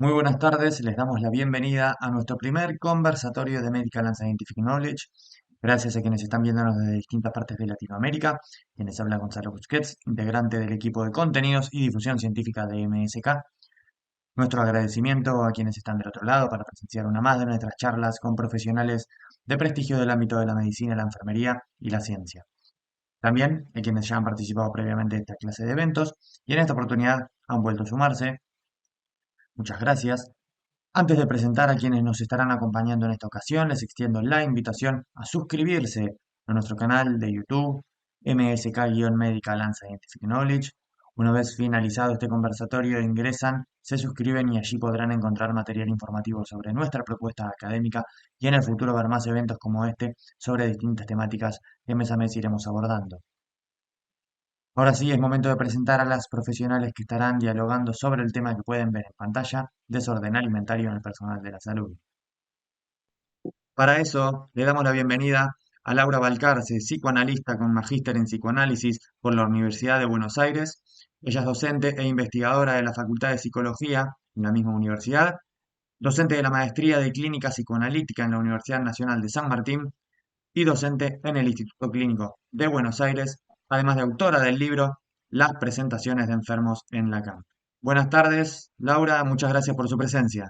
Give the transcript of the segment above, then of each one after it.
Muy buenas tardes, les damos la bienvenida a nuestro primer conversatorio de Medical and Scientific Knowledge. Gracias a quienes están viéndonos desde distintas partes de Latinoamérica. Quienes habla Gonzalo Busquets, integrante del equipo de contenidos y difusión científica de MSK. Nuestro agradecimiento a quienes están del otro lado para presenciar una más de nuestras charlas con profesionales de prestigio del ámbito de la medicina, la enfermería y la ciencia. También a quienes ya han participado previamente de esta clase de eventos y en esta oportunidad han vuelto a sumarse. Muchas gracias. Antes de presentar a quienes nos estarán acompañando en esta ocasión, les extiendo la invitación a suscribirse a nuestro canal de YouTube, MSK-Medical and Scientific Knowledge. Una vez finalizado este conversatorio, ingresan, se suscriben y allí podrán encontrar material informativo sobre nuestra propuesta académica y en el futuro ver más eventos como este sobre distintas temáticas que mes a mes iremos abordando. Ahora sí, es momento de presentar a las profesionales que estarán dialogando sobre el tema que pueden ver en pantalla, desorden alimentario en el personal de la salud. Para eso, le damos la bienvenida a Laura Balcarce, psicoanalista con magíster en psicoanálisis por la Universidad de Buenos Aires. Ella es docente e investigadora de la Facultad de Psicología en la misma universidad, docente de la Maestría de Clínica Psicoanalítica en la Universidad Nacional de San Martín y docente en el Instituto Clínico de Buenos Aires, además de autora del libro Las presentaciones de enfermos en la CAM. Buenas tardes, Laura, muchas gracias por su presencia.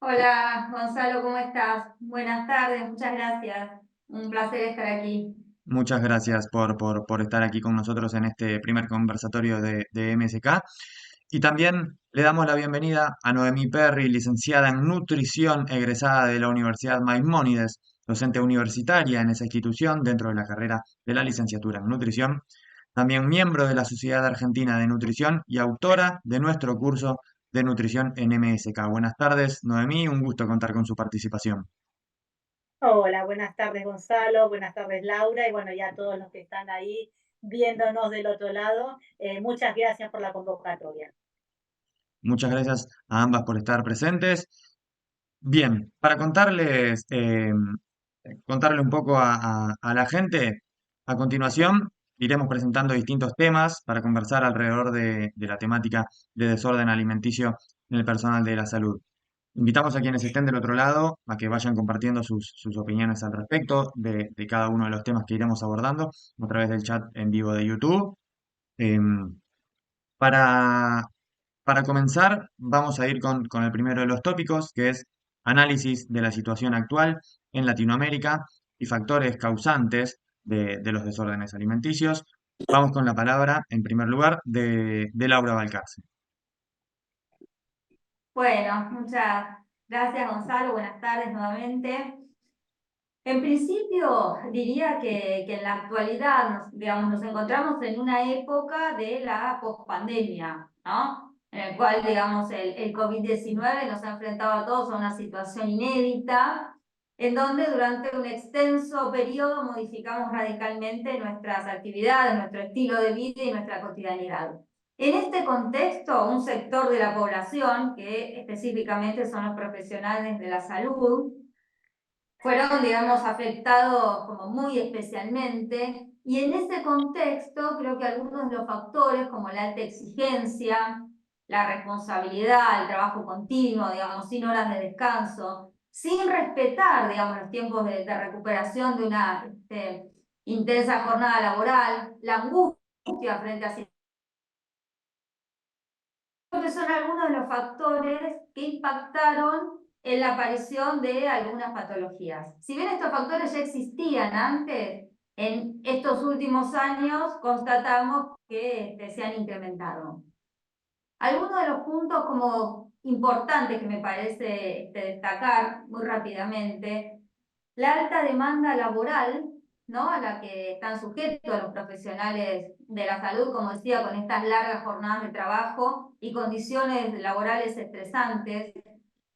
Hola, Gonzalo, ¿cómo estás? Buenas tardes, muchas gracias. Un placer estar aquí. Muchas gracias por estar aquí con nosotros en este primer conversatorio de MSK. Y también le damos la bienvenida a Noemí Perry, licenciada en nutrición, egresada de la Universidad Maimónides, docente universitaria en esa institución dentro de la carrera de la licenciatura en nutrición. También miembro de la Sociedad Argentina de Nutrición y autora de nuestro curso de nutrición en MSK. Buenas tardes, Noemí, un gusto contar con su participación. Hola, buenas tardes Gonzalo, buenas tardes Laura y bueno, ya todos los que están ahí viéndonos del otro lado, muchas gracias por la convocatoria. Muchas gracias a ambas por estar presentes. Bien, para contarle un poco a la gente, a continuación iremos presentando distintos temas para conversar alrededor de la temática de desorden alimenticio en el personal de la salud. Invitamos a quienes estén del otro lado a que vayan compartiendo sus opiniones al respecto de cada uno de los temas que iremos abordando a través del chat en vivo de YouTube. Em, para, para comenzar, vamos a ir con el primero de los tópicos, que es análisis de la situación actual en Latinoamérica y factores causantes de los desórdenes alimenticios. Vamos con la palabra, en primer lugar, de Laura Balcarce. Bueno, muchas gracias, Gonzalo. Buenas tardes nuevamente. En principio, diría que en la actualidad, digamos, nos encontramos en una época de la pospandemia, ¿no? En el cual, digamos, el COVID-19 nos ha enfrentado a todos a una situación inédita, en donde durante un extenso periodo modificamos radicalmente nuestras actividades, nuestro estilo de vida y nuestra cotidianidad. En este contexto, un sector de la población, que específicamente son los profesionales de la salud, fueron, digamos, afectados como muy especialmente, y en ese contexto creo que algunos de los factores como la alta exigencia, la responsabilidad, el trabajo continuo, digamos, sin horas de descanso, sin respetar, digamos, los tiempos de recuperación de una intensa jornada laboral, la angustia frente a que son algunos de los factores que impactaron en la aparición de algunas patologías. Si bien estos factores ya existían antes, en estos últimos años constatamos que se han incrementado. Algunos de los puntos como importantes que me parece destacar muy rápidamente: la alta demanda laboral, ¿no?, a la que están sujetos los profesionales de la salud, como decía, con estas largas jornadas de trabajo y condiciones laborales estresantes,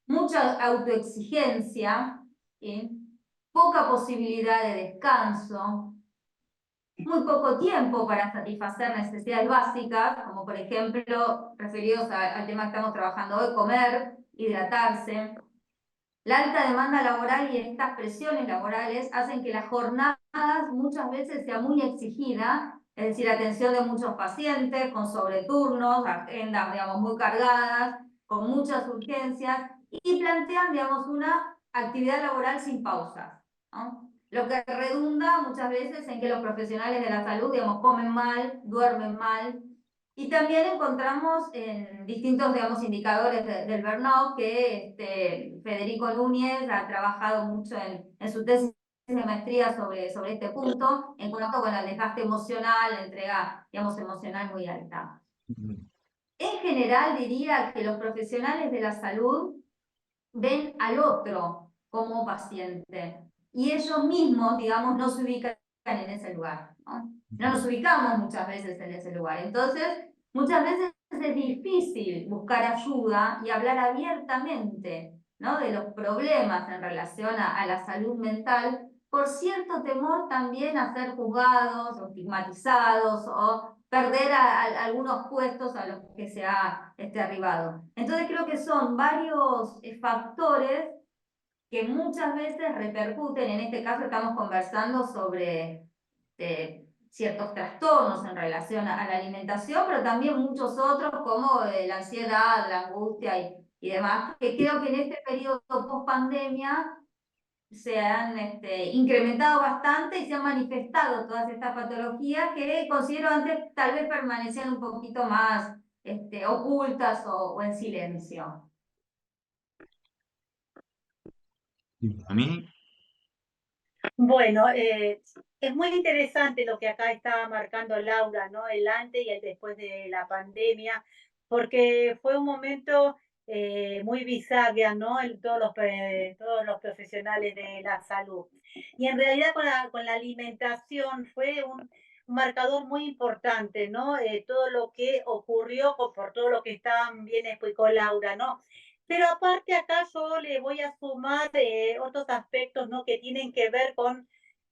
mucha autoexigencia, ¿sí?, poca posibilidad de descanso, muy poco tiempo para satisfacer necesidades básicas, como por ejemplo, referidos al tema que estamos trabajando hoy, comer, hidratarse. La alta demanda laboral y estas presiones laborales hacen que las jornadas muchas veces sea muy exigida, es decir, atención de muchos pacientes con sobreturnos, agendas, digamos, muy cargadas, con muchas urgencias y plantean, digamos, una actividad laboral sin pausas, ¿no? Lo que redunda muchas veces en que los profesionales de la salud, digamos, comen mal, duermen mal, y también encontramos en distintos, digamos, indicadores del burnout que Federico Núñez ha trabajado mucho en su tesis de maestría sobre este punto, en cuanto con el desgaste emocional, la entrega, digamos, emocional muy alta. En general diría que los profesionales de la salud ven al otro como paciente y ellos mismos, digamos, no se ubican en ese lugar, ¿no? No nos ubicamos muchas veces en ese lugar. Entonces, muchas veces es difícil buscar ayuda y hablar abiertamente, ¿no?, de los problemas en relación a la salud mental, por cierto temor también a ser juzgados o estigmatizados o perder algunos puestos a los que se ha arribado. Entonces creo que son varios factores que muchas veces repercuten. En este caso estamos conversando sobre ciertos trastornos en relación a la alimentación, pero también muchos otros como la ansiedad, la angustia y demás, que creo que en este periodo post pandemia se han incrementado bastante y se han manifestado todas estas patologías que considero antes tal vez permanecían un poquito más ocultas o en silencio. A mí, Bueno, es muy interesante lo que acá estaba marcando Laura, ¿no? El antes y el después de la pandemia, porque fue un momento muy bisagra, ¿no? En todos los profesionales de la salud. Y en realidad con la alimentación fue un marcador muy importante, ¿no? Todo lo que ocurrió por todo lo que bien explicó Laura, ¿no? Pero aparte acá yo le voy a sumar otros aspectos, ¿no? Que tienen que ver con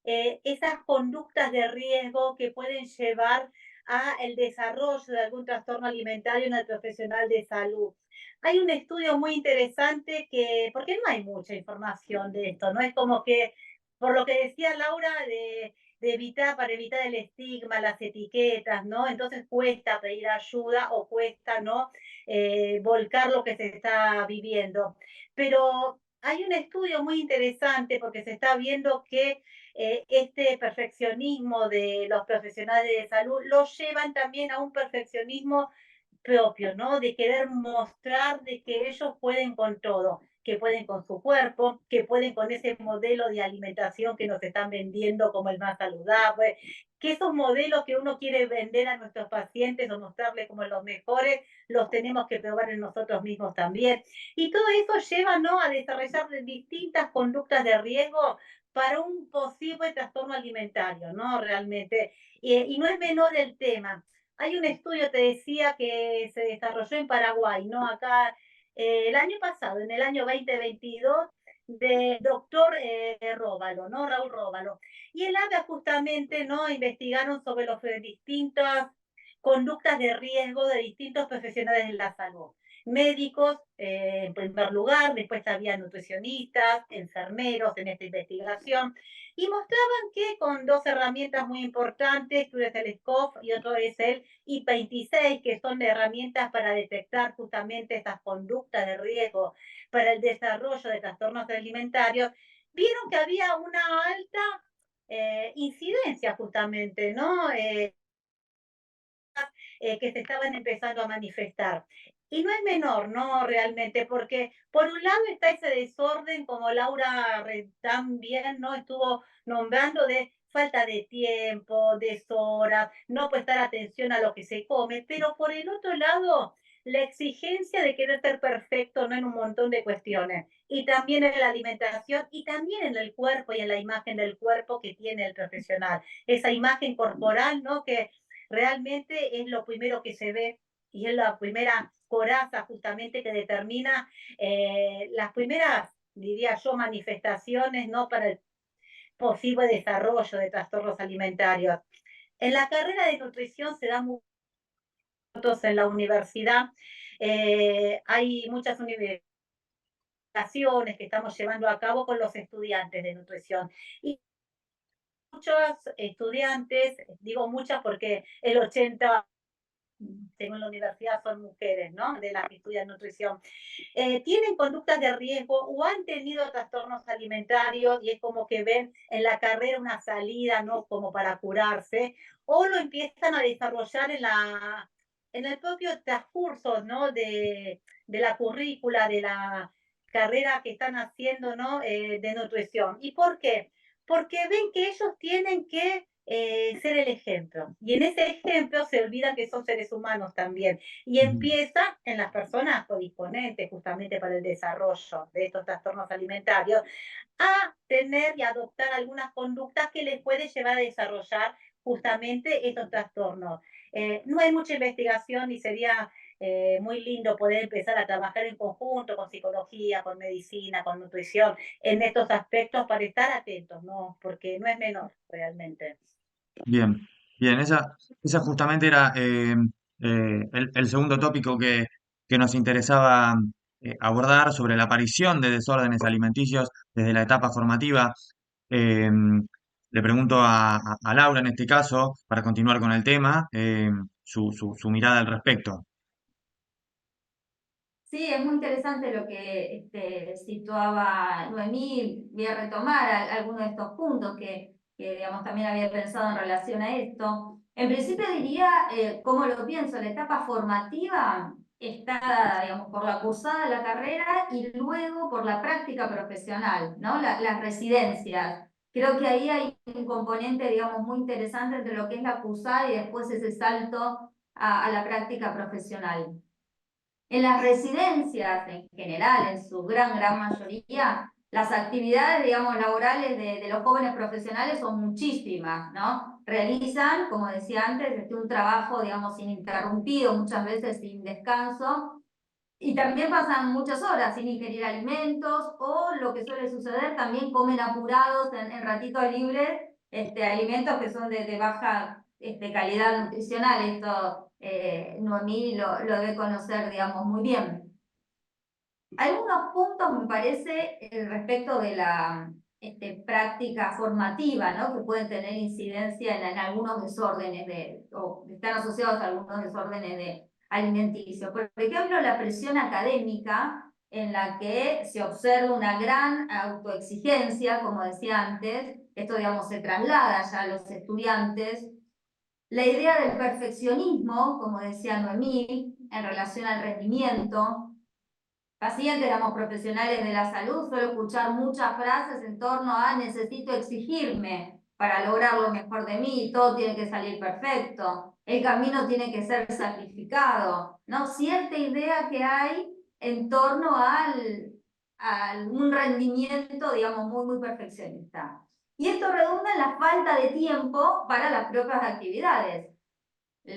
esas conductas de riesgo que pueden llevar a el desarrollo de algún trastorno alimentario en el profesional de salud. Hay un estudio muy interesante porque no hay mucha información de esto, ¿no? Es como que, por lo que decía Laura, para evitar el estigma, las etiquetas, ¿no? Entonces cuesta pedir ayuda o cuesta, ¿no? Volcar lo que se está viviendo. Pero hay un estudio muy interesante porque se está viendo que este perfeccionismo de los profesionales de salud lo llevan también a un perfeccionismo propio, ¿no? De querer mostrar de que ellos pueden con todo, que pueden con su cuerpo, que pueden con ese modelo de alimentación que nos están vendiendo como el más saludable, que esos modelos que uno quiere vender a nuestros pacientes o mostrarles como los mejores, los tenemos que probar en nosotros mismos también. Y todo eso lleva, ¿no?, a desarrollar distintas conductas de riesgo para un posible trastorno alimentario, ¿no? Realmente. Y no es menor el tema. Hay un estudio, te decía, que se desarrolló en Paraguay, ¿no? Acá el año pasado, en el año 2022, del doctor Róbalo, ¿no? Raúl Róbalo. Y él habla justamente, ¿no? Investigaron sobre las distintas conductas de riesgo de distintos profesionales de la salud. Médicos, en primer lugar, después había nutricionistas, enfermeros en esta investigación, y mostraban que con dos herramientas muy importantes, uno es el SCOF y otro es el I26, que son herramientas para detectar justamente estas conductas de riesgo para el desarrollo de trastornos alimentarios, vieron que había una alta incidencia justamente, ¿no? Que se estaban empezando a manifestar. Y no es menor, ¿no? Realmente, porque por un lado está ese desorden, como Laura también, ¿no? Estuvo nombrando, de falta de tiempo, deshoras, no prestar atención a lo que se come, pero por el otro lado, la exigencia de querer ser perfecto, ¿no? En un montón de cuestiones. Y también en la alimentación y también en el cuerpo y en la imagen del cuerpo que tiene el profesional. Esa imagen corporal, ¿no? Que realmente es lo primero que se ve y es la primera coraza justamente que determina las primeras, diría yo, manifestaciones, ¿no?, para el posible desarrollo de trastornos alimentarios. En la carrera de nutrición se da muchos en la universidad. Hay muchas universidades que estamos llevando a cabo con los estudiantes de nutrición. Y muchos estudiantes, digo muchas porque el 80 según la universidad son mujeres, ¿no? De las que estudian nutrición, tienen conductas de riesgo o han tenido trastornos alimentarios y es como que ven en la carrera una salida, ¿no? Como para curarse, o lo empiezan a desarrollar en el propio transcurso, ¿no? De la currícula, de la carrera que están haciendo, ¿no? De nutrición. ¿Y por qué? Porque ven que ellos tienen que ser el ejemplo. Y en ese ejemplo se olvidan que son seres humanos también. Y empieza en las personas predisponentes justamente para el desarrollo de estos trastornos alimentarios a tener y adoptar algunas conductas que les puede llevar a desarrollar justamente estos trastornos. No hay mucha investigación y sería muy lindo poder empezar a trabajar en conjunto con psicología, con medicina, con nutrición, en estos aspectos para estar atentos, ¿no? Porque no es menor realmente. Bien, bien, esa justamente era el segundo tópico que nos interesaba abordar sobre la aparición de desórdenes alimenticios desde la etapa formativa. Le pregunto a Laura en este caso, para continuar con el tema, su mirada al respecto. Sí, es muy interesante lo que situaba Noemí. Voy a retomar algunos de estos puntos que, digamos, también había pensado en relación a esto. En principio diría, como lo pienso, la etapa formativa está, digamos, por la cursada de la carrera y luego por la práctica profesional, ¿no? Las residencias. Creo que ahí hay un componente, digamos, muy interesante entre lo que es la cursada y después ese salto a la práctica profesional. En las residencias, en general, en su gran mayoría, las actividades, digamos, laborales de los jóvenes profesionales son muchísimas, ¿no? Realizan, como decía antes, un trabajo, digamos, ininterrumpido, muchas veces sin descanso, y también pasan muchas horas sin ingerir alimentos, o lo que suele suceder, también comen apurados en ratitos libres, alimentos que son de baja calidad nutricional. Esto Noemí lo debe conocer, digamos, muy bien. Algunos puntos me parece respecto de la práctica formativa, ¿no? Que pueden tener incidencia en algunos desórdenes o están asociados a algunos desórdenes alimenticios. Por ejemplo, la presión académica, en la que se observa una gran autoexigencia, como decía antes. Esto, digamos, se traslada ya a los estudiantes. La idea del perfeccionismo, como decía Noemí, en relación al rendimiento. Pacientes, digamos, profesionales de la salud, suelo escuchar muchas frases en torno a necesito exigirme para lograr lo mejor de mí, todo tiene que salir perfecto, el camino tiene que ser sacrificado, ¿no? Cierta idea que hay en torno a un rendimiento, digamos, muy perfeccionista. Y esto redunda en la falta de tiempo para las propias actividades.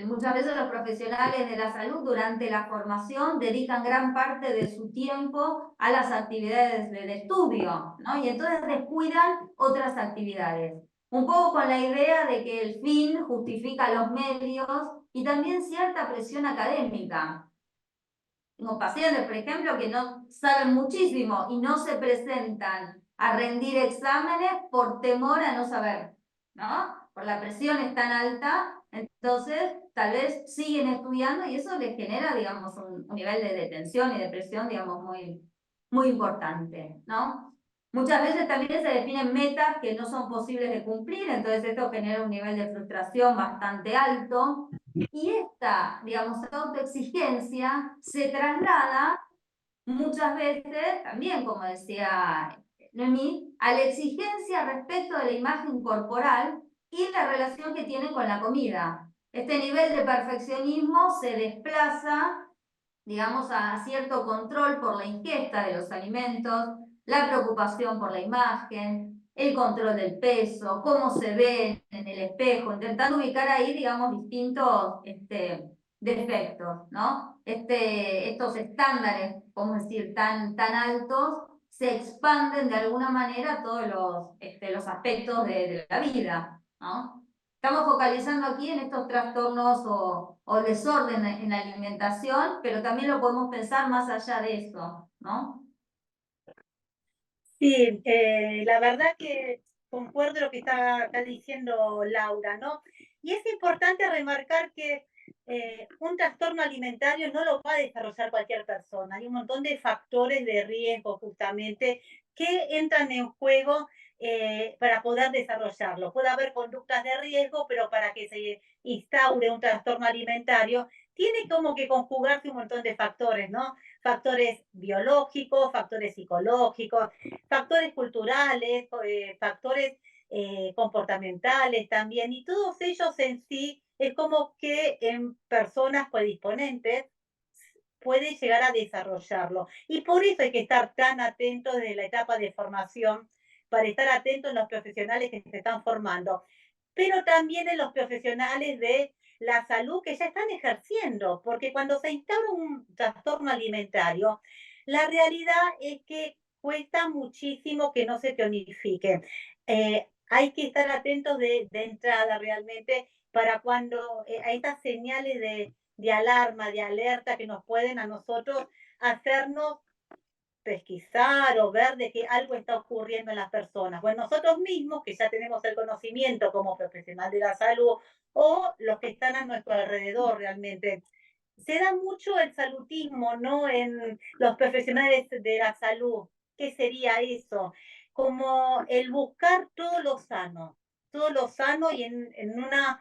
Muchas veces los profesionales de la salud durante la formación dedican gran parte de su tiempo a las actividades de estudio, ¿no? Y entonces descuidan otras actividades. Un poco con la idea de que el fin justifica los medios y también cierta presión académica. Tengo pacientes, por ejemplo, que no saben muchísimo y no se presentan a rendir exámenes por temor a no saber, ¿no? Por la presión es tan alta, entonces tal vez siguen estudiando y eso les genera, digamos, un nivel de tensión y de presión, digamos, muy importante, ¿no? Muchas veces también se definen metas que no son posibles de cumplir, entonces esto genera un nivel de frustración bastante alto. Y esta, digamos, autoexigencia se traslada muchas veces, también como decía Noemí, a la exigencia respecto de la imagen corporal y la relación que tienen con la comida. Este nivel de perfeccionismo se desplaza, digamos, a cierto control por la ingesta de los alimentos, la preocupación por la imagen, el control del peso, cómo se ve en el espejo, intentando ubicar ahí, digamos, distintos defectos, ¿no? Estos estándares, vamos a decir, tan altos, se expanden de alguna manera a todos los aspectos de la vida, ¿no? Estamos focalizando aquí en estos trastornos o desorden en la alimentación, pero también lo podemos pensar más allá de eso, ¿no? Sí, la verdad que concuerdo lo que está diciendo Laura, ¿no? Y es importante remarcar que un trastorno alimentario no lo va a desarrollar cualquier persona. Hay un montón de factores de riesgo justamente que entran en juego para poder desarrollarlo. Puede haber conductas de riesgo, pero para que se instaure un trastorno alimentario, tiene como que conjugarse un montón de factores, ¿no? Factores biológicos, factores psicológicos, factores culturales, factores comportamentales también, y todos ellos en sí es como que en personas predisponentes puede llegar a desarrollarlo. Y por eso hay que estar tan atentos desde la etapa de formación, para estar atentos en los profesionales que se están formando, pero también en los profesionales de la salud que ya están ejerciendo, porque cuando se instaura un trastorno alimentario, la realidad es que cuesta muchísimo que no se cronifique. Hay que estar atentos de entrada realmente para cuando hay estas señales de alarma, de alerta que nos pueden a nosotros hacernos pesquisar o ver de que algo está ocurriendo en las personas. Bueno, nosotros mismos, que ya tenemos el conocimiento como profesional de la salud, o los que están a nuestro alrededor realmente. Se da mucho el salutismo, ¿no? En los profesionales de la salud. ¿Qué sería eso? Como el buscar todo lo sano y en una,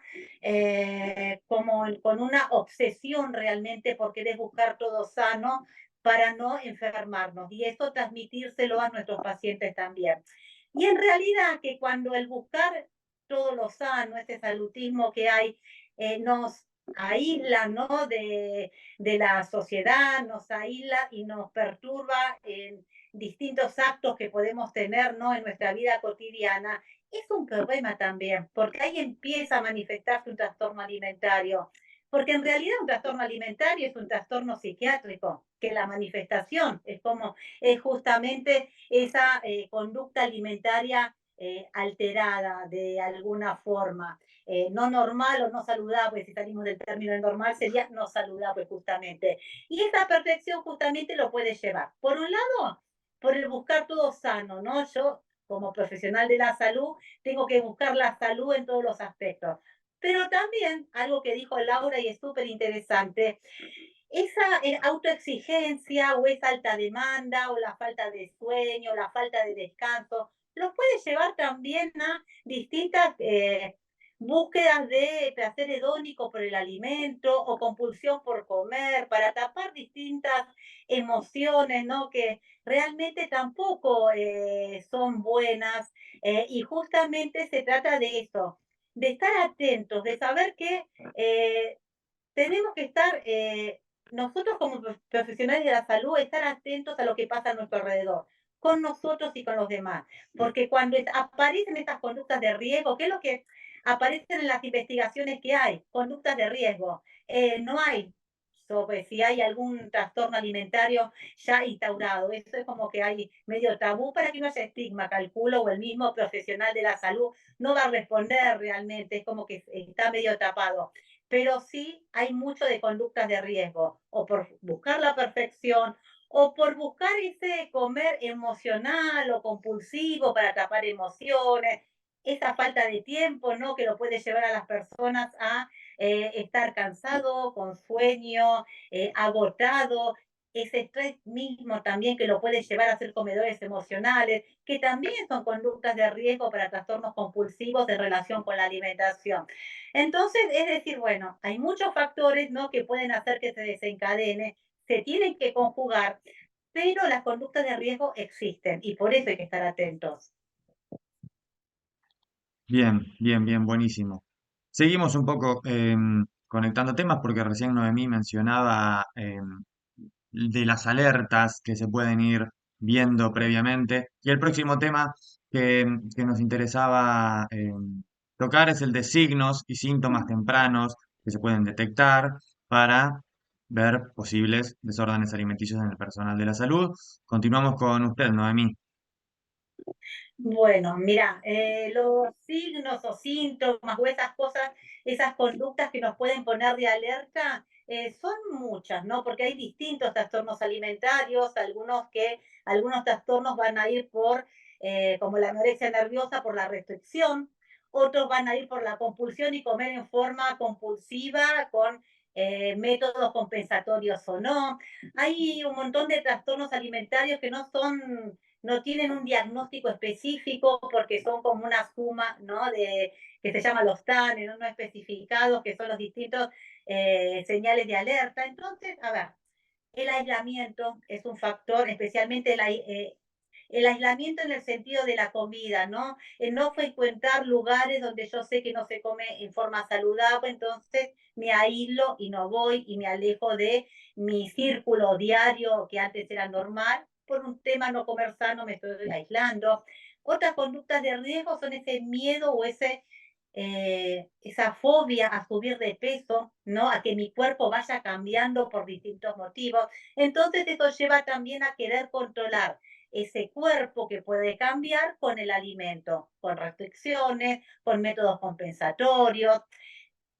como con una obsesión realmente por querer buscar todo sano para no enfermarnos y esto transmitírselo a nuestros pacientes también. Y en realidad que cuando el buscar todo lo sano, ese salutismo que hay, nos aísla, ¿no? De la sociedad, nos aísla y nos perturba en distintos actos que podemos tener, ¿no? En nuestra vida cotidiana, es un problema también, porque ahí empieza a manifestarse un trastorno alimentario. Porque en realidad un trastorno alimentario es un trastorno psiquiátrico, que la manifestación es como es justamente esa conducta alimentaria alterada de alguna forma. No normal o no saludable, si salimos del término normal, sería no saludable justamente. Y esa perfección justamente lo puede llevar, por un lado, por el buscar todo sano, ¿no? Yo, como profesional de la salud, tengo que buscar la salud en todos los aspectos. Pero también, algo que dijo Laura y es súper interesante, esa autoexigencia o esa alta demanda o la falta de sueño, la falta de descanso, los puede llevar también a distintas búsquedas de placer hedónico por el alimento o compulsión por comer, para tapar distintas emociones, ¿no? Que realmente tampoco son buenas y justamente se trata de eso, de estar atentos, de saber que tenemos que estar, nosotros como profesionales de la salud, estar atentos a lo que pasa a nuestro alrededor, con nosotros y con los demás. Porque cuando aparecen estas conductas de riesgo, ¿qué es lo que aparecen en las investigaciones que hay? Conductas de riesgo. No hay sobre si hay algún trastorno alimentario ya instaurado. Eso es como que hay medio tabú para que no haya estigma, calculo, o el mismo profesional de la salud no va a responder realmente, es como que está medio tapado, pero sí hay mucho de conductas de riesgo, o por buscar la perfección, o por buscar ese comer emocional o compulsivo para tapar emociones, esa falta de tiempo, ¿no? Que lo puede llevar a las personas a estar cansado, con sueño, agotado, ese estrés mismo también que lo puede llevar a ser comedores emocionales, que también son conductas de riesgo para trastornos compulsivos en relación con la alimentación. Entonces, es decir, bueno, hay muchos factores, ¿no? Que pueden hacer que se desencadene, se tienen que conjugar, pero las conductas de riesgo existen y por eso hay que estar atentos. Bien, bien, bien, buenísimo. Seguimos un poco conectando temas porque recién Noemí mencionaba de las alertas que se pueden ir viendo previamente. Y el próximo tema que nos interesaba tocar es el de signos y síntomas tempranos que se pueden detectar para ver posibles desórdenes alimenticios en el personal de la salud. Continuamos con usted, Noemí. Bueno, mira, los signos o síntomas o esas cosas, esas conductas que nos pueden poner de alerta, son muchas, ¿no? Porque hay distintos trastornos alimentarios, algunos trastornos van a ir por, como la anorexia nerviosa, por la restricción, otros van a ir por la compulsión y comer en forma compulsiva con métodos compensatorios o no. Hay un montón de trastornos alimentarios que no tienen un diagnóstico específico porque son como una suma, ¿no? Que se llama los TAN, no especificados, que son los distintos señales de alerta. Entonces, a ver, el aislamiento es un factor, especialmente el aislamiento en el sentido de la comida, ¿no? El no frecuentar lugares donde yo sé que no se come en forma saludable, entonces me aíslo y no voy y me alejo de mi círculo diario que antes era normal. Por un tema no comer sano me estoy aislando. Otras conductas de riesgo son ese miedo o esa fobia a subir de peso, ¿no? A que mi cuerpo vaya cambiando por distintos motivos. Entonces eso lleva también a querer controlar ese cuerpo que puede cambiar con el alimento, con restricciones, con métodos compensatorios.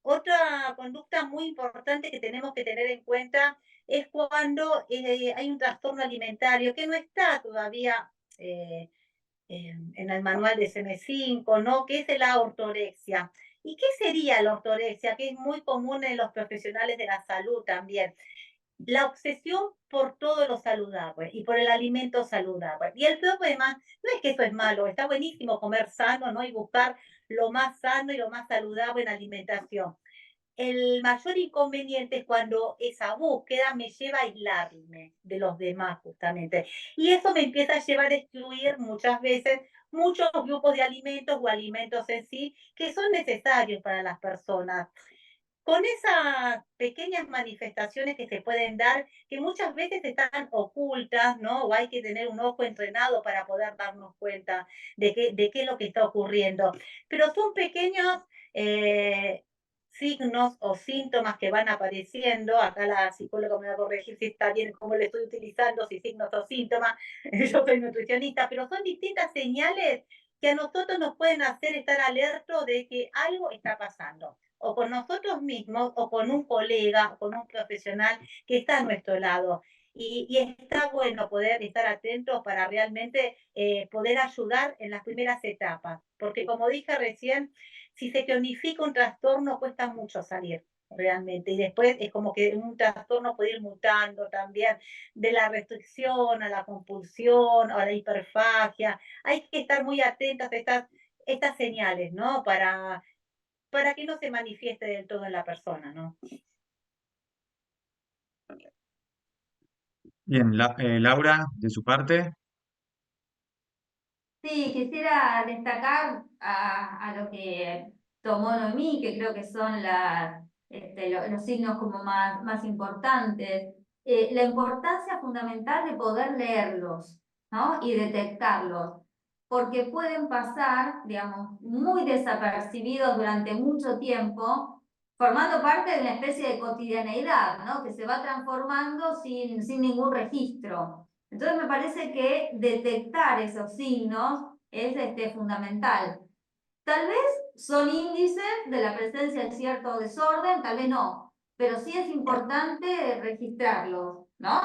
Otra conducta muy importante que tenemos que tener en cuenta es cuando hay un trastorno alimentario que no está todavía eh, en el manual de SM5, ¿no? Que es la ortorexia. ¿Y qué sería la ortorexia? Que es muy común en los profesionales de la salud también. La obsesión por todo lo saludable y por el alimento saludable. Y el problema no es que eso es malo, está buenísimo comer sano, ¿no? Y buscar lo más sano y lo más saludable en alimentación. El mayor inconveniente es cuando esa búsqueda me lleva a aislarme de los demás, justamente. Y eso me empieza a llevar a excluir muchas veces muchos grupos de alimentos o alimentos en sí que son necesarios para las personas. Con esas pequeñas manifestaciones que se pueden dar, que muchas veces están ocultas, ¿no? O hay que tener un ojo entrenado para poder darnos cuenta de qué es lo que está ocurriendo. Pero son pequeños eh, signos o síntomas que van apareciendo. Acá la psicóloga me va a corregir si está bien cómo lo estoy utilizando, si signos o síntomas. Yo soy nutricionista, pero son distintas señales que a nosotros nos pueden hacer estar alertos de que algo está pasando o con nosotros mismos o con un colega, o con un profesional que está a nuestro lado. Y está bueno poder estar atentos para realmente poder ayudar en las primeras etapas, porque como dije recién, si se cronifica un trastorno cuesta mucho salir realmente, y después es como que un trastorno puede ir mutando también, de la restricción a la compulsión, a la hiperfagia. Hay que estar muy atentos a estas señales, ¿no? Para que no se manifieste del todo en la persona, ¿no? Bien, Laura, de su parte. Sí, quisiera destacar a lo que tomó Noemí, que creo que son los signos como más importantes. La importancia fundamental de poder leerlos, ¿no? Y detectarlos, porque pueden pasar, digamos, muy desapercibidos durante mucho tiempo, formando parte de una especie de cotidianeidad, ¿no? Que se va transformando sin ningún registro. Entonces me parece que detectar esos signos es fundamental. Tal vez son índices de la presencia de cierto desorden, tal vez no, pero sí es importante registrarlos, ¿no?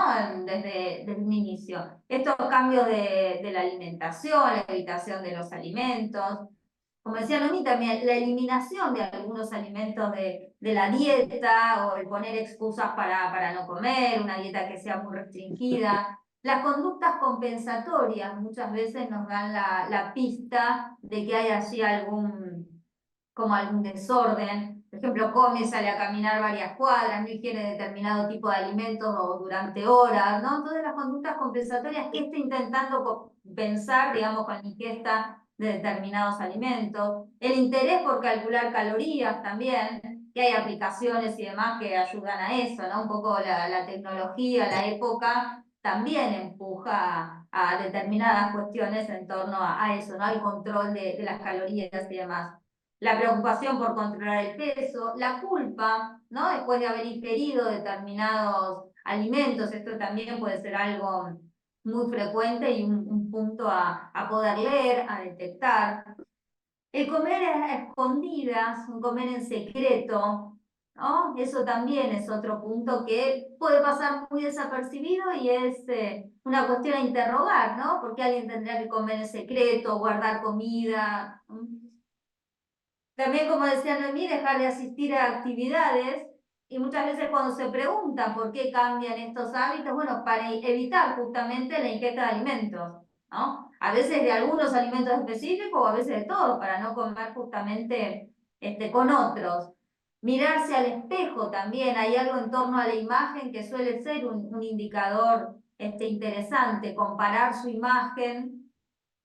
Desde un inicio. Estos cambios de la alimentación, la evitación de los alimentos, como decía Nomi, también la eliminación de algunos alimentos de la dieta o el poner excusas para no comer, una dieta que sea muy restringida. Las conductas compensatorias muchas veces nos dan la pista de que hay allí como algún desorden. Por ejemplo, come, sale a caminar varias cuadras, no ingiere determinado tipo de alimentos o durante horas, ¿no? Entonces las conductas compensatorias, ¿qué está intentando pensar, digamos, con la ingesta de determinados alimentos? El interés por calcular calorías también, que hay aplicaciones y demás que ayudan a eso, ¿no? Un poco la tecnología, la época también empuja a determinadas cuestiones en torno a eso, ¿no? Al control de las calorías y demás. La preocupación por controlar el peso, la culpa, ¿no? Después de haber ingerido determinados alimentos, esto también puede ser algo muy frecuente y un punto a poder leer, a detectar. El comer a escondidas, un comer en secreto, ¿no? Eso también es otro punto que puede pasar muy desapercibido y es una cuestión a interrogar, ¿no? ¿Por qué alguien tendría que comer en secreto, guardar comida? También, como decía Noemí, dejar de asistir a actividades Y muchas veces cuando se pregunta por qué cambian estos hábitos, bueno, para evitar justamente la ingesta de alimentos, ¿no? A veces de algunos alimentos específicos o a veces de todos, para no comer justamente con otros. Mirarse al espejo también, hay algo en torno a la imagen que suele ser un indicador interesante, comparar su imagen,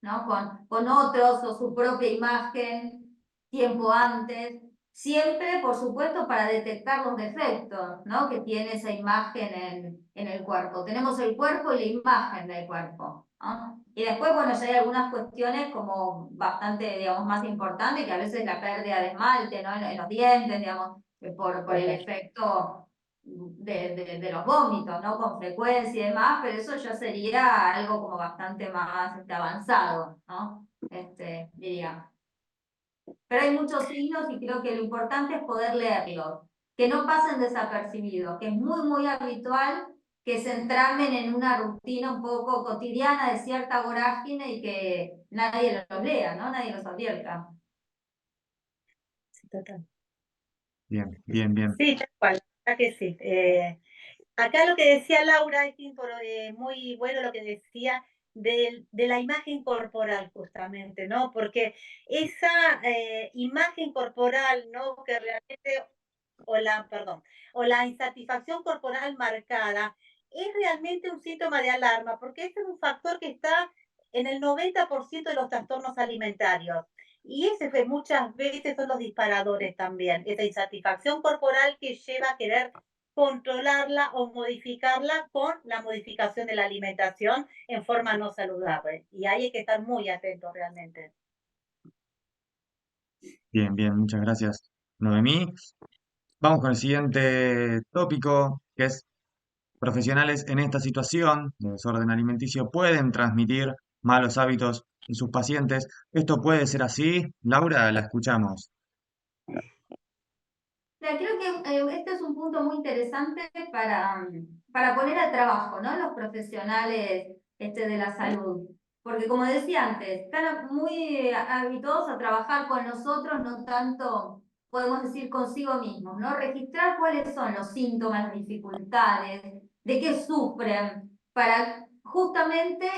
¿no? con otros o su propia imagen tiempo antes, siempre, por supuesto, para detectar los defectos, ¿no? que tiene esa imagen en el cuerpo. Tenemos el cuerpo y la imagen del cuerpo, ¿no? Y después, bueno, ya hay algunas cuestiones como bastante, digamos, más importantes, que a veces la pérdida de esmalte, ¿no? en los dientes, digamos, por el efecto de los vómitos, ¿no? Con frecuencia y demás, pero eso ya sería algo como bastante más avanzado, ¿no? Diría. Pero hay muchos signos y creo que lo importante es poder leerlos, que no pasen desapercibidos, que es muy habitual que se entramen en una rutina un poco cotidiana de cierta vorágine y que nadie los lea, ¿no? Nadie los advierta. Sí, total. Bien, bien, bien. Sí, tal cual, la verdad que sí. Acá lo que decía Laura es muy bueno lo que decía de la imagen corporal, justamente, ¿no? Porque esa imagen corporal, ¿no? Que realmente, o la insatisfacción corporal marcada, es realmente un síntoma de alarma, porque este es un factor que está en el 90% de los trastornos alimentarios. Y ese que muchas veces son los disparadores también, esa insatisfacción corporal que lleva a querer controlarla o modificarla con la modificación de la alimentación en forma no saludable. Y ahí hay que estar muy atentos realmente. Bien, bien, muchas gracias, Noemí. Vamos con el siguiente tópico, que es profesionales en esta situación de desorden alimenticio pueden transmitir malos hábitos en sus pacientes. ¿Esto puede ser así? Laura, la escuchamos. Creo que este es un punto muy interesante para poner al trabajo, ¿no? Los profesionales de la salud. Porque como decía antes, están muy habituados a trabajar con nosotros, no tanto, podemos decir, consigo mismos, ¿no? Registrar cuáles son los síntomas, las dificultades, de qué sufren, para justamente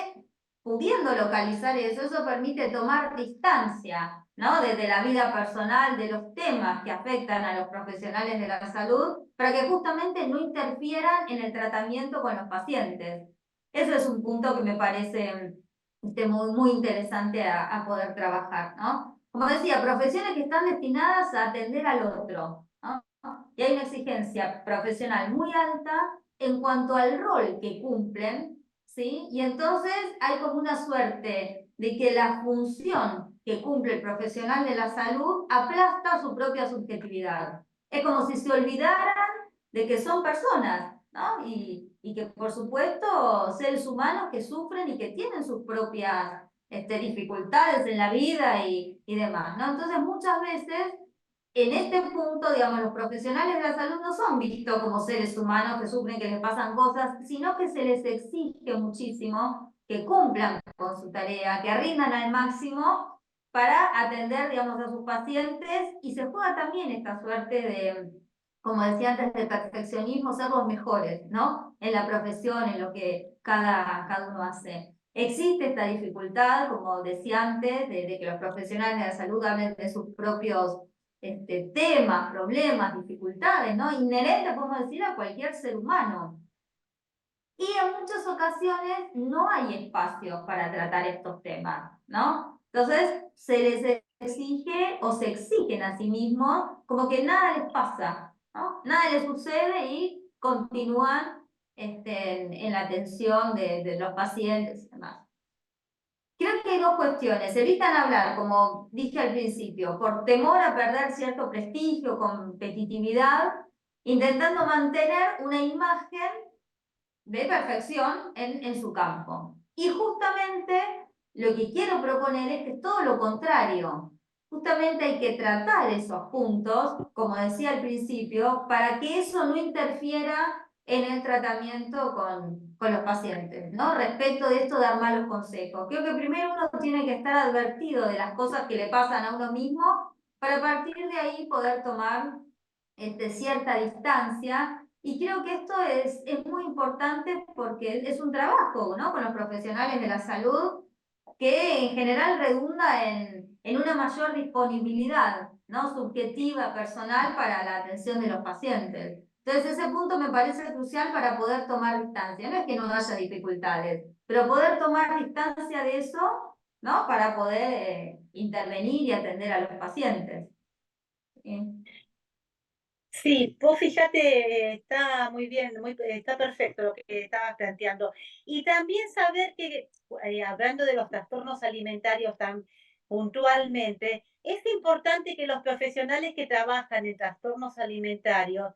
pudiendo localizar eso, eso permite tomar distancia, ¿no? Desde la vida personal, de los temas que afectan a los profesionales de la salud, para que justamente no interfieran en el tratamiento con los pacientes. Eso es un punto que me parece muy interesante a poder trabajar, ¿no? Como decía, profesiones que están destinadas a atender al otro, ¿no? Y hay una exigencia profesional muy alta en cuanto al rol que cumplen, ¿sí? Y entonces hay como una suerte de que la función que cumple el profesional de la salud aplasta su propia subjetividad. Es como si se olvidaran de que son personas, ¿no? Y que por supuesto seres humanos que sufren y que tienen sus propias dificultades en la vida y demás, ¿no? Entonces muchas veces en este punto, digamos, los profesionales de la salud no son vistos como seres humanos que sufren, que les pasan cosas, sino que se les exige muchísimo que cumplan con su tarea, que rindan al máximo para atender, digamos, a sus pacientes y se juega también esta suerte de, como decía antes, de perfeccionismo, ser los mejores, ¿no? En la profesión, en lo que cada uno hace. Existe esta dificultad, como decía antes, de que los profesionales de la salud hablen de sus propios temas, problemas, dificultades, ¿no? Inherentes, podemos decir, a cualquier ser humano. Y en muchas ocasiones no hay espacios para tratar estos temas, ¿no? Entonces se les exige o se exigen a sí mismos como que nada les pasa, ¿no? Nada les sucede y continúan en la atención de los pacientes y demás. Creo que hay dos cuestiones. Evitan hablar, como dije al principio, por temor a perder cierto prestigio, competitividad, intentando mantener una imagen de perfección en su campo. Y justamente lo que quiero proponer es que es todo lo contrario. Justamente hay que tratar esos puntos, como decía al principio, para que eso no interfiera en el tratamiento con los pacientes, ¿no? Respecto de esto, dar malos consejos. Creo que primero uno tiene que estar advertido de las cosas que le pasan a uno mismo para a partir de ahí poder tomar cierta distancia. Y creo que esto es muy importante porque es un trabajo, ¿no? Con los profesionales de la salud que en general redunda en una mayor disponibilidad, ¿no? Subjetiva, personal para la atención de los pacientes. Entonces ese punto me parece crucial para poder tomar distancia. No es que no haya dificultades, pero poder tomar distancia de eso, ¿no? Para poder intervenir y atender a los pacientes. Sí, vos fíjate, está muy bien, está perfecto lo que estabas planteando. Y también saber que, hablando de los trastornos alimentarios tan puntualmente, es importante que los profesionales que trabajan en trastornos alimentarios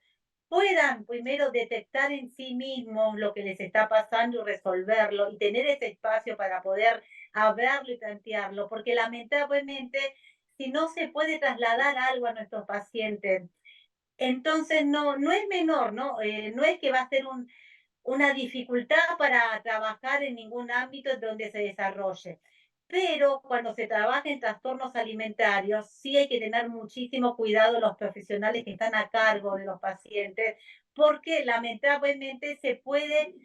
puedan primero detectar en sí mismos lo que les está pasando y resolverlo y tener ese espacio para poder hablarlo y plantearlo, porque lamentablemente si no se puede trasladar algo a nuestros pacientes, entonces no es menor, ¿no? No es que va a ser una dificultad para trabajar en ningún ámbito donde se desarrolle. Pero cuando se trabaja en trastornos alimentarios, sí hay que tener muchísimo cuidado los profesionales que están a cargo de los pacientes, porque lamentablemente se puede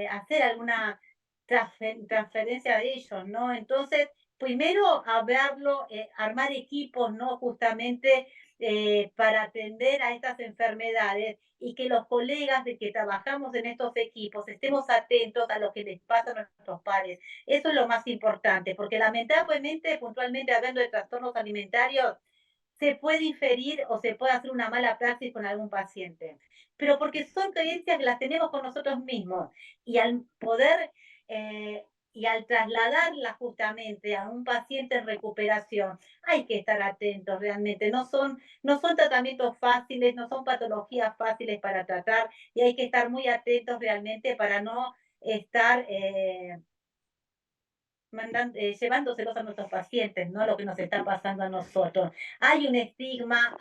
hacer alguna transferencia de ellos, ¿no? Entonces, primero hablarlo, armar equipos, ¿no? Justamente para atender a estas enfermedades y que los colegas de que trabajamos en estos equipos estemos atentos a lo que les pasa a nuestros pares. Eso es lo más importante, porque lamentablemente, puntualmente hablando de trastornos alimentarios, se puede inferir o se puede hacer una mala praxis con algún paciente, pero porque son creencias que las tenemos con nosotros mismos y al poder y al trasladarlas justamente a un paciente en recuperación, hay que estar atentos realmente. No son tratamientos fáciles, no son patologías fáciles para tratar y hay que estar muy atentos realmente para no estar llevándoselos a nuestros pacientes, ¿no? Lo que nos está pasando a nosotros. Hay un estigma,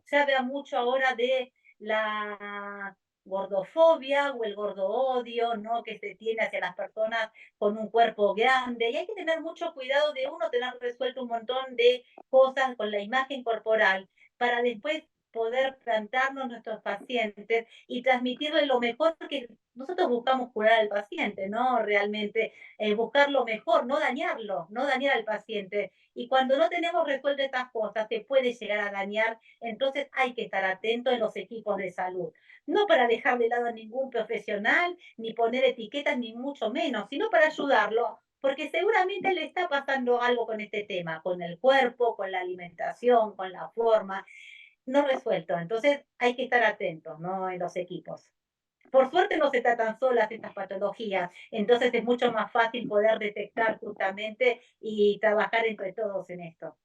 se habla mucho ahora de la gordofobia o el gordoodio, ¿no? Que se tiene hacia las personas con un cuerpo grande. Y hay que tener mucho cuidado de uno tener resuelto un montón de cosas con la imagen corporal para después poder plantarnos nuestros pacientes y transmitirle lo mejor que nosotros buscamos curar al paciente, ¿no? Realmente buscar lo mejor, no dañarlo, no dañar al paciente. Y cuando no tenemos resueltas estas cosas, se puede llegar a dañar, entonces hay que estar atento en los equipos de salud. No para dejar de lado a ningún profesional, ni poner etiquetas, ni mucho menos, sino para ayudarlo, porque seguramente le está pasando algo con este tema, con el cuerpo, con la alimentación, con la forma, no resuelto. Entonces hay que estar atentos, ¿no? En los equipos. Por suerte no se tratan solas estas patologías, entonces es mucho más fácil poder detectar justamente y trabajar entre todos en esto.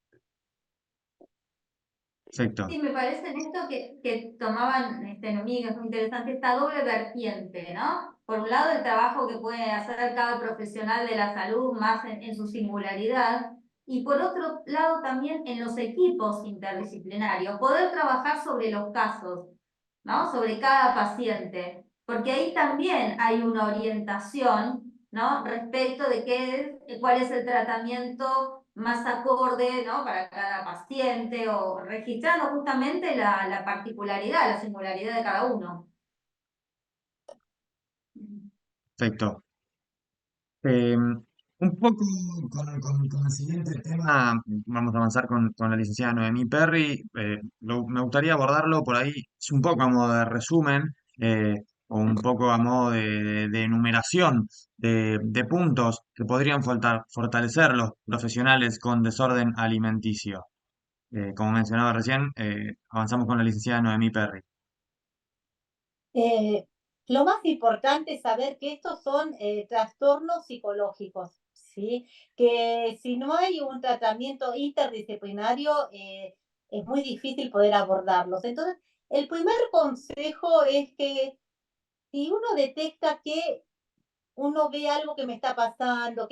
Perfecto. Sí, me parece en esto que tomaban Noemí, que es muy interesante, esta doble vertiente, ¿no? Por un lado, el trabajo que puede hacer cada profesional de la salud más en su singularidad, y por otro lado también en los equipos interdisciplinarios, poder trabajar sobre los casos, ¿no? Sobre cada paciente, porque ahí también hay una orientación, ¿no? Respecto de cuál es el tratamiento más acorde, ¿no? Para cada paciente o registrando justamente la particularidad, la singularidad de cada uno. Perfecto. Un poco con el siguiente tema, vamos a avanzar con la licenciada Noemí Perry. Me gustaría abordarlo por ahí, es un poco a modo de resumen, o un poco a modo de enumeración de puntos que podrían fortalecer los profesionales con desorden alimenticio. Como mencionaba recién, avanzamos con la licenciada Noemí Perry. Eh, lo más importante es saber que estos son trastornos psicológicos, ¿sí? Que si no hay un tratamiento interdisciplinario, es muy difícil poder abordarlos. Entonces, el primer consejo es que si uno detecta que uno ve algo que me está pasando,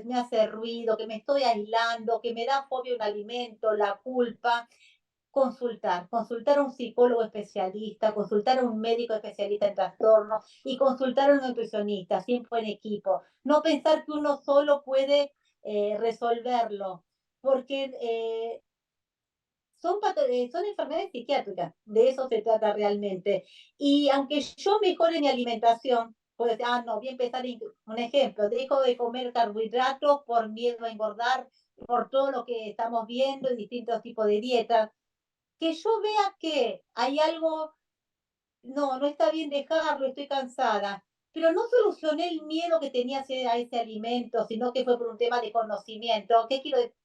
me hace ruido, que me estoy aislando, que me da fobia un alimento, la culpa, consultar a un psicólogo especialista, consultar a un médico especialista en trastornos y consultar a un nutricionista, siempre en equipo. No pensar que uno solo puede resolverlo, porque son enfermedades psiquiátricas, de eso se trata realmente. Y aunque yo mejore mi alimentación, pues, no, voy a empezar, un ejemplo, dejo de comer carbohidratos por miedo a engordar, por todo lo que estamos viendo y distintos tipos de dietas, que yo vea que hay algo, no, no está bien dejarlo, estoy cansada, pero no solucioné el miedo que tenía a ese alimento, sino que fue por un tema de conocimiento. ¿Qué quiero decir?